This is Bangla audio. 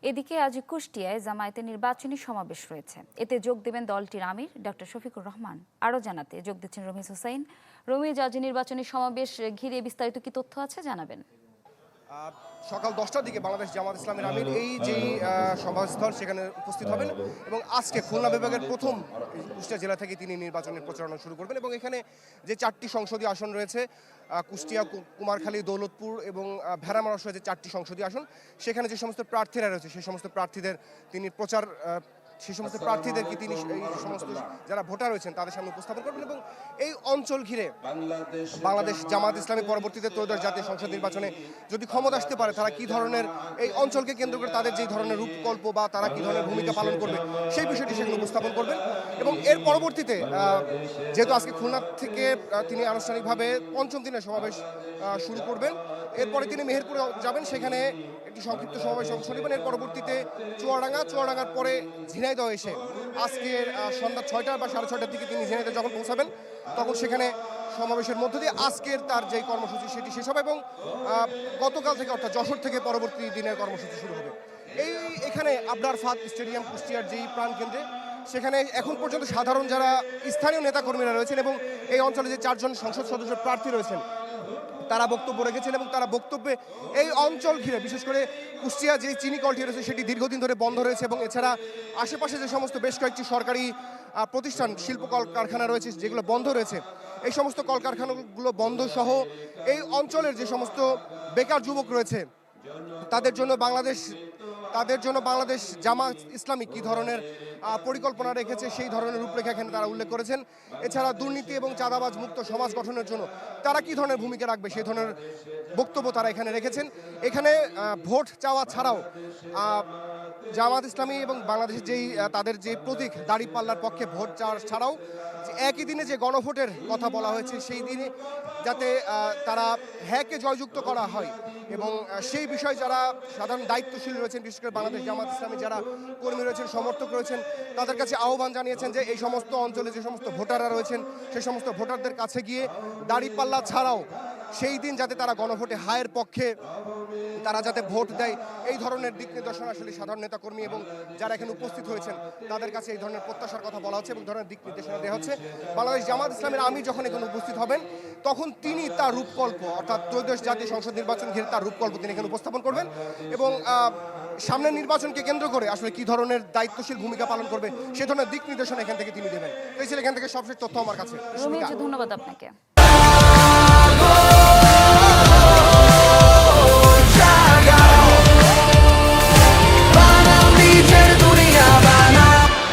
এদিকে আজ কুষ্টিয়ায় জামায়াতের নির্বাচনী সমাবেশ রয়েছে। এতে যোগ দেবেন দলটির আমির ডক্টর শফিকুর রহমান। আরও জানাতে যোগ দিচ্ছেন রমিজ হোসাইন। রমিজ, আজ নির্বাচনী সমাবেশ ঘিরে বিস্তারিত কি তথ্য আছে জানাবেন? সকাল 10টার দিকে বাংলাদেশ জামাত ইসলামের আমির এই যে সভাস্থল সেখানে উপস্থিত হবেন এবং আজকে খুলনা বিভাগের প্রথম কুষ্টিয়া জেলা থেকে তিনি নির্বাচনের প্রচারণা শুরু করবেন এবং এখানে যে 4টি সংসদীয় আসন রয়েছে, কুষ্টিয়া, কুমারখালী, দৌলতপুর এবং ভেড়ামারা সহ যে 4টি সংসদীয় আসন, সেখানে যে সমস্ত প্রার্থীরা রয়েছে সেই সমস্ত প্রার্থীদের তিনি সেই সমস্ত প্রার্থীদেরকে তিনি এই সমস্ত যারা ভোটার রয়েছেন তাদের সামনে উপস্থাপন করবেন এবং এই অঞ্চল ঘিরে বাংলাদেশ জামাত ইসলামী পরবর্তীতে ত্রয়োদশ জাতীয় সংসদ নির্বাচনে যদি ক্ষমতা আসতে পারে তারা কি ধরনের এই অঞ্চলকে কেন্দ্র করে তাদের যে ধরনের রূপকল্প বা তারা কি ধরনের ভূমিকা পালন করবে সেই বিষয়টি সেখানে উপস্থাপন করবেন। এবং এর পরবর্তীতে যেহেতু আজকে খুলনা থেকে তিনি আনুষ্ঠানিকভাবে পঞ্চম দিনের সমাবেশ শুরু করবেন, এরপরে তিনি মেহেরপুর যাবেন, সেখানে একটি সংক্ষিপ্ত সমাবেশে অংশ নেবেন। এর পরবর্তীতে চুয়াডাঙ্গার পরে ঝিনাইদহ এসে আজকের সন্ধ্যা 6টা বা 6:30টার দিকে তিনি ঝিনাইদহ যখন পৌঁছাবেন তখন সেখানে সমাবেশের মধ্য দিয়ে আজকের তার যেই কর্মসূচি সেটি শেষ হবে এবং গতকাল থেকে অর্থাৎ যশোর থেকে পরবর্তী দিনের কর্মসূচি শুরু হবে। এখানে আবরার ফাত স্টেডিয়াম কুষ্টিয়ার যেই প্রাণকেন্দ্রে, সেখানে এখন পর্যন্ত সাধারণ যারা স্থানীয় নেতাকর্মীরা রয়েছেন এবং এই অঞ্চলে যে 4জন সংসদ সদস্য প্রার্থী রয়েছেন তারা বক্তব্য রেখেছেন এবং তারা বক্তব্যে এই অঞ্চল ঘিরে বিশেষ করে কুষ্টিয়া যে চিনি কলটি রয়েছে সেটি দীর্ঘদিন ধরে বন্ধ রয়েছে এবং এছাড়া আশেপাশে যে সমস্ত বেশ কয়েকটি সরকারি প্রতিষ্ঠান, শিল্প কলকারখানা রয়েছে যেগুলো বন্ধ রয়েছে, এই সমস্ত কলকারখানাগুলো বন্ধ সহ এই অঞ্চলের যে সমস্ত বেকার যুবক রয়েছে তাদের জন্য বাংলাদেশ জামাত ইসলামী কী ধরনের পরিকল্পনা রেখেছে সেই ধরনের রূপরেখা এখানে তারা উল্লেখ করেছেন। এছাড়া দুর্নীতি এবং চাঁদাবাজ মুক্ত সমাজ গঠনের জন্য তারা কী ধরনের ভূমিকা রাখবে সেই ধরনের বক্তব্য তারা এখানে রেখেছেন। এখানে ভোট চাওয়া ছাড়াও জামাত ইসলামী এবং বাংলাদেশের যেই তাদের যে প্রতীক দাঁড়িপাল্লার পক্ষে ভোট চাওয়া ছাড়াও একই দিনে যে গণভোটের কথা বলা হয়েছে সেই দিনে যাতে তারা হ্যাঁকে জয়যুক্ত করা হয় এবং সেই বিষয়ে যারা সাধারণ দায়িত্বশীল রয়েছেন, বিশেষ করে বাংলাদেশ জামাত ইসলামী যারা কর্মী রয়েছেন, সমর্থক রয়েছেন, তাদের কাছে আহ্বান জানিয়েছেন যে এই সমস্ত অঞ্চলে যে সমস্ত ভোটাররা রয়েছেন সেই সমস্ত ভোটারদের কাছে গিয়ে দাঁড়িপাল্লা ছাড়াও সেই দিন যাতে তারা গণভোটে হায়ের পক্ষে তারা যাতে ভোট দেয় এই ধরনের দিক নির্দেশনা আসলে সাধারণ নেতাকর্মী এবং যারা এখানে উপস্থিত হয়েছেন তাদের কাছে এই ধরনের প্রত্যাশার কথা বলা হচ্ছে এবং ধরনের দিক নির্দেশনা দেওয়া হচ্ছে। বাংলাদেশ জামাত ইসলামের আমির যখন এখানে উপস্থিত হবেন তখন তিনি তার রূপকল্প অর্থাৎ ত্রয়োদশ জাতীয় সংসদ নির্বাচন ঘিরে তার রূপকল্প তিনি এখানে উপস্থাপন করবেন এবং সামনের নির্বাচনকে কেন্দ্র করে আসলে কি ধরনের দায়িত্বশীল ভূমিকা পালন করবে সে ধরনের দিক নির্দেশনা এখান থেকে তিনি দেবেন। এই ছিল এখান থেকে সবশেষ তথ্য আমার কাছে। ধন্যবাদ আপনাকে।